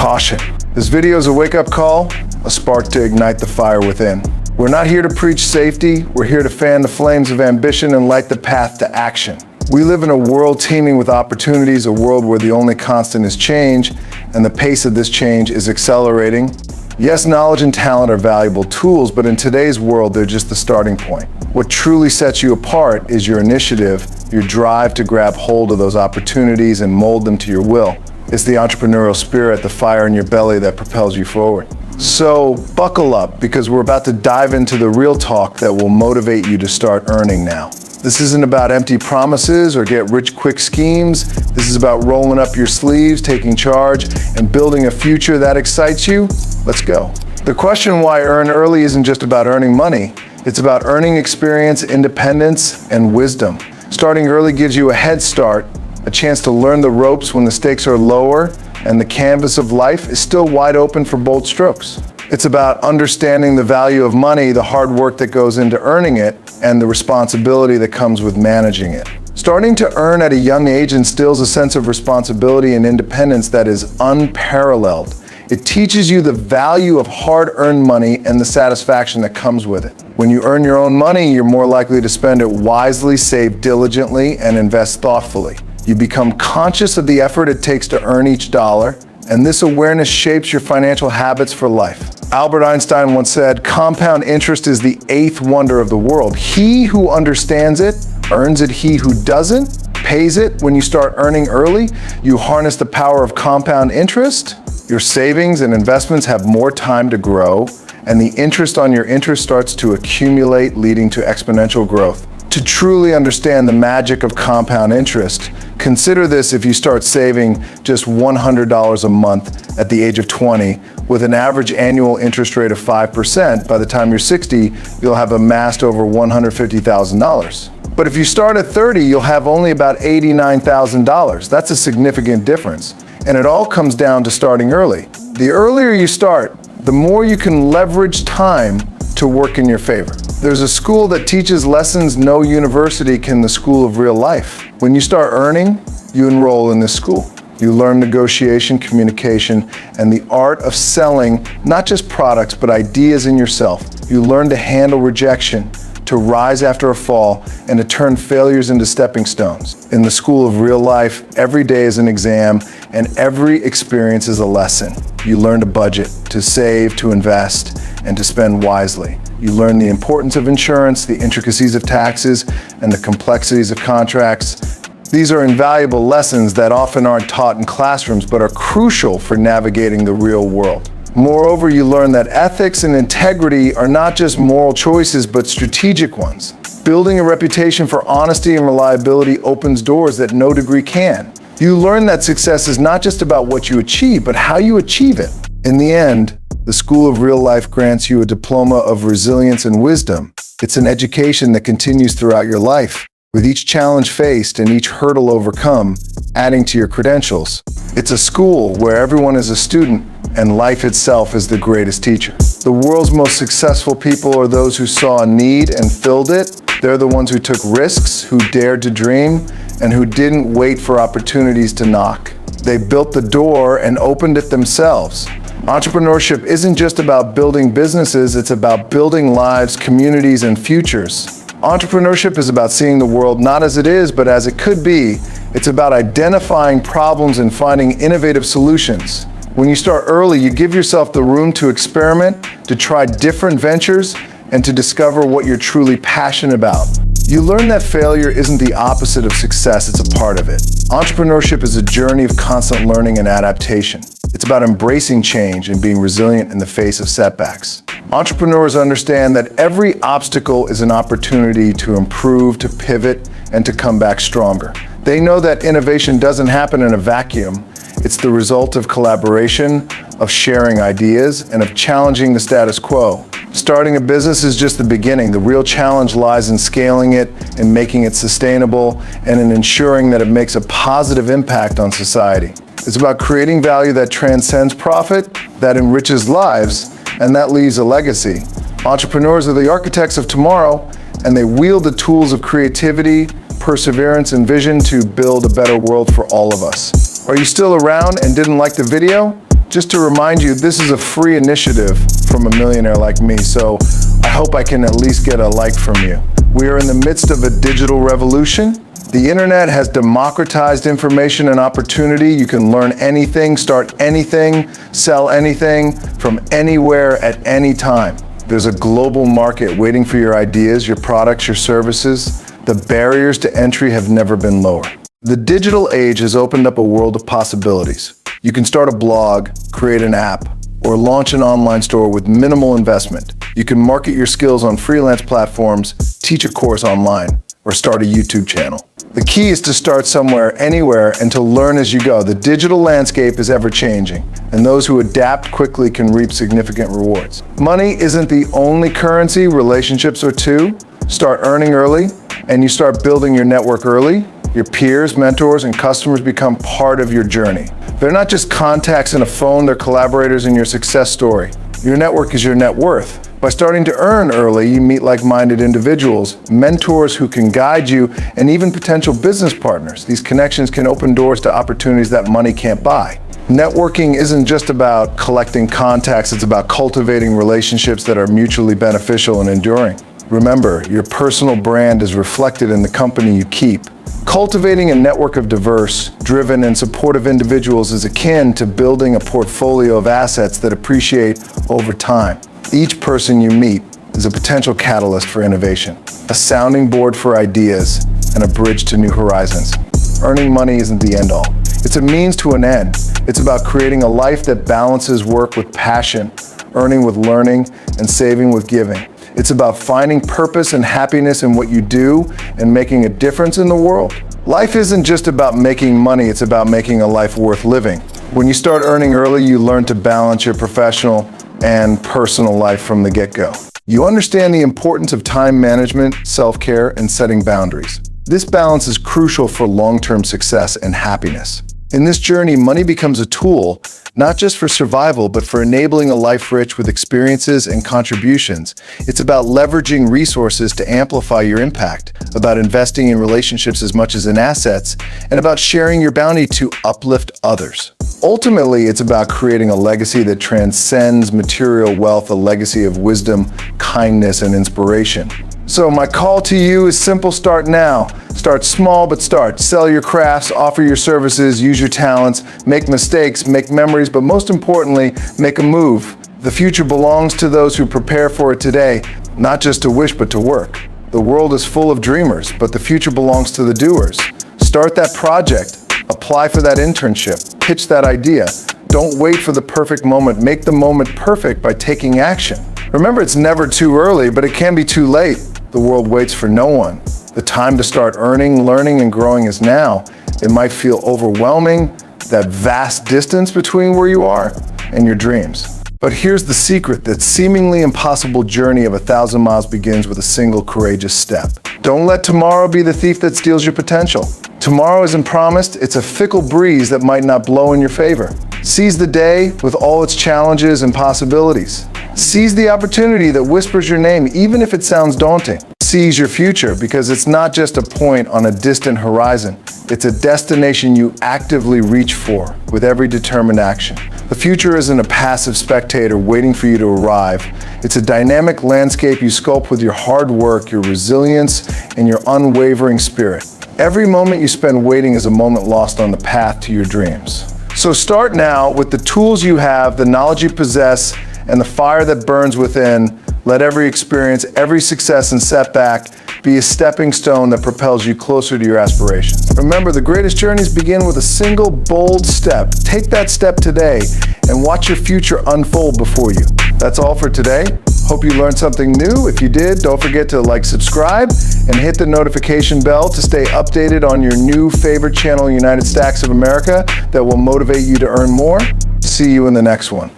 Caution. This video is a wake-up call, a spark to ignite the fire within. We're not here to preach safety, we're here to fan the flames of ambition and light the path to action. We live in a world teeming with opportunities, a world where the only constant is change, and the pace of this change is accelerating. Yes, knowledge and talent are valuable tools, but in today's world, they're just the starting point. What truly sets you apart is your initiative, your drive to grab hold of those opportunities and mold them to your will. It's the entrepreneurial spirit, the fire in your belly that propels you forward. So buckle up, because we're about to dive into the real talk that will motivate you to start earning now. This isn't about empty promises or get-rich-quick schemes. This is about rolling up your sleeves, taking charge, and building a future that excites you. Let's go. The question why earn early isn't just about earning money. It's about earning experience, independence, and wisdom. Starting early gives you a head start, a chance to learn the ropes when the stakes are lower and the canvas of life is still wide open for bold strokes. It's about understanding the value of money, the hard work that goes into earning it, and the responsibility that comes with managing it. Starting to earn at a young age instills a sense of responsibility and independence that is unparalleled. It teaches you the value of hard-earned money and the satisfaction that comes with it. When you earn your own money, you're more likely to spend it wisely, save diligently, and invest thoughtfully. You become conscious of the effort it takes to earn each dollar, and this awareness shapes your financial habits for life. Albert Einstein once said, "Compound interest is the eighth wonder of the world. He who understands it, earns it. He who doesn't, pays it." When you start earning early, you harness the power of compound interest. Your savings and investments have more time to grow, and the interest on your interest starts to accumulate, leading to exponential growth. To truly understand the magic of compound interest, consider this: if you start saving just $100 a month at the age of 20, with an average annual interest rate of 5%, by the time you're 60, you'll have amassed over $150,000. But if you start at 30, you'll have only about $89,000. That's a significant difference. And it all comes down to starting early. The earlier you start, the more you can leverage time to work in your favor. There's a school that teaches lessons no university can, the school of real life. When you start earning, you enroll in this school. You learn negotiation, communication, and the art of selling not just products, but ideas in yourself. You learn to handle rejection, to rise after a fall, and to turn failures into stepping stones. In the school of real life, every day is an exam, and every experience is a lesson. You learn to budget, to save, to invest, and to spend wisely. You learn the importance of insurance, the intricacies of taxes, and the complexities of contracts. These are invaluable lessons that often aren't taught in classrooms, but are crucial for navigating the real world. Moreover, you learn that ethics and integrity are not just moral choices, but strategic ones. Building a reputation for honesty and reliability opens doors that no degree can. You learn that success is not just about what you achieve, but how you achieve it. In the end, the School of Real Life grants you a diploma of resilience and wisdom. It's an education that continues throughout your life, with each challenge faced and each hurdle overcome, adding to your credentials. It's a school where everyone is a student, and life itself is the greatest teacher. The world's most successful people are those who saw a need and filled it. They're the ones who took risks, who dared to dream, and who didn't wait for opportunities to knock. They built the door and opened it themselves. Entrepreneurship isn't just about building businesses, it's about building lives, communities, and futures. Entrepreneurship is about seeing the world not as it is, but as it could be. It's about identifying problems and finding innovative solutions. When you start early, you give yourself the room to experiment, to try different ventures, and to discover what you're truly passionate about. You learn that failure isn't the opposite of success, it's a part of it. Entrepreneurship is a journey of constant learning and adaptation. It's about embracing change and being resilient in the face of setbacks. Entrepreneurs understand that every obstacle is an opportunity to improve, to pivot, and to come back stronger. They know that innovation doesn't happen in a vacuum. It's the result of collaboration, of sharing ideas, and of challenging the status quo. Starting a business is just the beginning. The real challenge lies in scaling it, in making it sustainable, and in ensuring that it makes a positive impact on society. It's about creating value that transcends profit, that enriches lives, and that leaves a legacy. Entrepreneurs are the architects of tomorrow, and they wield the tools of creativity, perseverance, and vision to build a better world for all of us. Are you still around and didn't like the video? Just to remind you, this is a free initiative from a millionaire like me, so I hope I can at least get a like from you. We are in the midst of a digital revolution. The internet has democratized information and opportunity. You can learn anything, start anything, sell anything from anywhere at any time. There's a global market waiting for your ideas, your products, your services. The barriers to entry have never been lower. The digital age has opened up a world of possibilities. You can start a blog, create an app, or launch an online store with minimal investment. You can market your skills on freelance platforms, teach a course online, or start a YouTube channel. The key is to start somewhere, anywhere, and to learn as you go. The digital landscape is ever changing, and those who adapt quickly can reap significant rewards. Money isn't the only currency, relationships are too. Start earning early, and you start building your network early. Your peers, mentors, and customers become part of your journey. They're not just contacts in a phone, they're collaborators in your success story. Your network is your net worth. By starting to earn early, you meet like-minded individuals, mentors who can guide you, and even potential business partners. These connections can open doors to opportunities that money can't buy. Networking isn't just about collecting contacts, it's about cultivating relationships that are mutually beneficial and enduring. Remember, your personal brand is reflected in the company you keep. Cultivating a network of diverse, driven, and supportive individuals is akin to building a portfolio of assets that appreciate over time. Each person you meet is a potential catalyst for innovation, a sounding board for ideas, and a bridge to new horizons. Earning money isn't the end-all. It's a means to an end. It's about creating a life that balances work with passion, earning with learning, and saving with giving. It's about finding purpose and happiness in what you do and making a difference in the world. Life isn't just about making money, it's about making a life worth living. When you start earning early, you learn to balance your professional and personal life from the get-go. You understand the importance of time management, self-care, and setting boundaries. This balance is crucial for long-term success and happiness. In this journey, money becomes a tool, not just for survival, but for enabling a life rich with experiences and contributions. It's about leveraging resources to amplify your impact, about investing in relationships as much as in assets, and about sharing your bounty to uplift others. Ultimately, it's about creating a legacy that transcends material wealth, a legacy of wisdom, kindness, and inspiration. So my call to you is simple: start now. Start small, but start. Sell your crafts, offer your services, use your talents, make mistakes, make memories, but most importantly, make a move. The future belongs to those who prepare for it today, not just to wish, but to work. The world is full of dreamers, but the future belongs to the doers. Start that project, apply for that internship, pitch that idea. Don't wait for the perfect moment. Make the moment perfect by taking action. Remember, it's never too early, but it can be too late. The world waits for no one. The time to start earning, learning, and growing is now. It might feel overwhelming, that vast distance between where you are and your dreams. But here's the secret: that seemingly impossible journey of 1,000 miles begins with a single courageous step. Don't let tomorrow be the thief that steals your potential. Tomorrow isn't promised, it's a fickle breeze that might not blow in your favor. Seize the day with all its challenges and possibilities. Seize the opportunity that whispers your name, even if it sounds daunting. Seize your future, because it's not just a point on a distant horizon. It's a destination you actively reach for with every determined action. The future isn't a passive spectator waiting for you to arrive. It's a dynamic landscape you sculpt with your hard work, your resilience, and your unwavering spirit. Every moment you spend waiting is a moment lost on the path to your dreams. So start now with the tools you have, the knowledge you possess, and the fire that burns within. Let every experience, every success and setback be a stepping stone that propels you closer to your aspirations. Remember, the greatest journeys begin with a single bold step. Take that step today and watch your future unfold before you. That's all for today. Hope you learned something new. If you did, don't forget to like, subscribe, and hit the notification bell to stay updated on your new favorite channel, United Stacks of America, that will motivate you to earn more. See you in the next one.